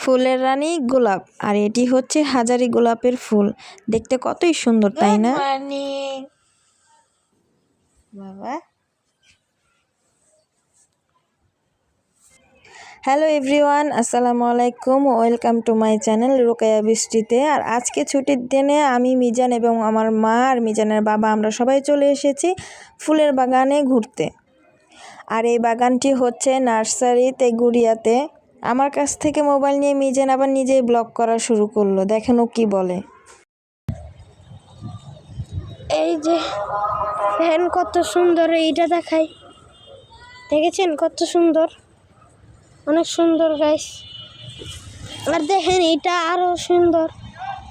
ফুলের রানী গোলাপ, আর এটি হচ্ছে হাজারি গোলাপের ফুল। দেখতে কতই সুন্দর, তাই না? বাবা, হ্যালো এভরিওয়ান, আসসালামু আলাইকুম, welcome to my channel Rokeya বৃষ্টিতে। আর আজকে ছুটির দিনে আমি, মিজান এবং আমার মা আর মিজানের বাবা আমরা সবাই চলে এসেছি ফুলের বাগানে ঘুরতে। আর এই বাগানটি হচ্ছে নার্সারি তেগুড়িয়াতে। আমার কাছ থেকে মোবাইল নিয়ে মিজান আবার নিজেই ব্লগ করা শুরু করলো। দেখেন ও কি বলে। এই যে দেখেন কত সুন্দর, এইটা দেখাই, দেখেছেন কত সুন্দর, অনেক সুন্দর গাইস। আর দেখেন এটা আরো সুন্দর,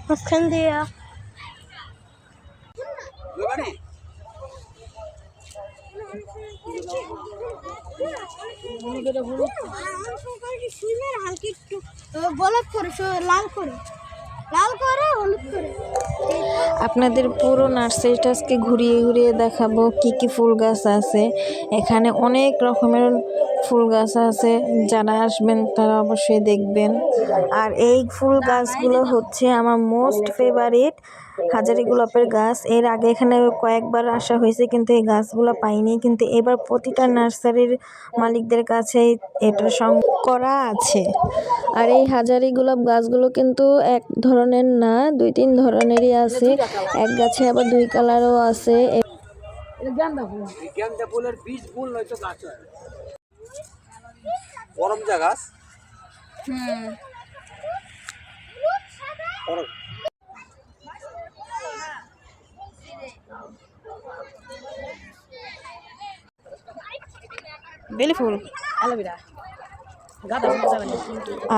মাঝখান দিয়া গোলাপ করে, লাল করে, লাল করে, হলুদ করে। আপনাদের পুরো নার্সারিটা আজকে ঘুরিয়ে ঘুরিয়ে দেখাবো কি কি ফুল গাছ আছে। এখানে অনেক রকমের ফুল গাছ আছে, যারা আসবেন তারা অবশ্যই দেখবেন। আর এই ফুল গাছগুলো হচ্ছে আমার মোস্ট ফেভারিট হাজারি গোলাপের গাছ। এর আগে এখানে কয়েকবার আসা হয়েছে, কিন্তু এই গাছগুলো পাইনি, কিন্তু এবার প্রতিটা নার্সারির মালিকদের কাছে এটার সংগ্রহ করা আছে। আর এই হাজারি গোলাপ গাছগুলো কিন্তু এক ধরনের না, 2-3 ধরনেরই আছে। এক গাছে আবার 2 কালারও আছে। বেলি ফুল, অ্যালোভেরা,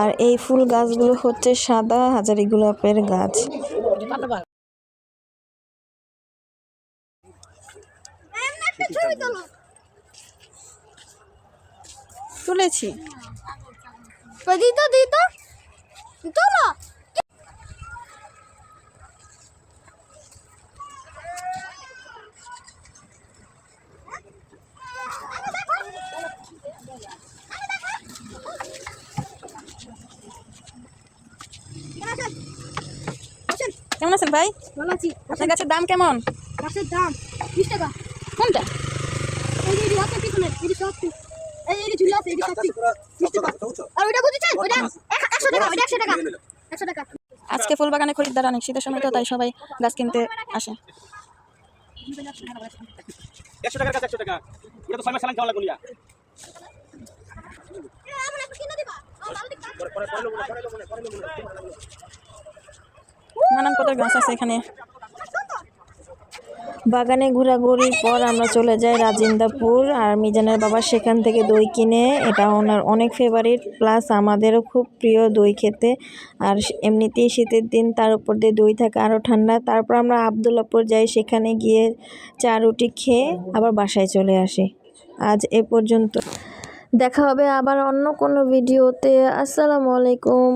আর এই ফুল গাছগুলো হচ্ছে সাদা হাজারি গোলাপের গাছ। তুলেছি কেমন আছেন ভাই? ভালো আছি। আপনার গাছের দাম কেমন? গাছের দাম 20 টাকা। কোনটা? এই যে হাতে পিছনে, এই যে সব, এই যে ঝুলা আছে, এই যে সব 20 টাকা। আর ওইটা বুঝছেন, ওইটা 100 টাকা, ওইটা 100 টাকা, 100 টাকা। আজকে ফুল বাগানে খরিদ্দার অনেক, শীতের সময় তো তাই সবাই গাছ কিনতে আসে। 100 টাকার গাছ 100 টাকা। এটা তো 6 মাস চালান খাওয়া লাগবে না। নানান পদের গাছ আছে এখানে। বাগানে ঘোরাঘুরির পর আমরা চলে যাই রাজিন্দাপুর, আর মিজানের বাবা সেখান থেকে দই কিনে। এটা ওনার অনেক ফেভারিট, প্লাস আমাদেরও খুব প্রিয় দই খেতে। আর এমনিতেই শীতের দিন, তার উপর দিয়ে দই থাকে আরও ঠান্ডা। তারপর আমরা আবদুল্লাপুর যাই, সেখানে গিয়ে চা রুটি খেয়ে আবার বাসায় চলে আসি। আজ এ পর্যন্ত, দেখা হবে আবার অন্য কোনো ভিডিওতে। আসসালামু আলাইকুম।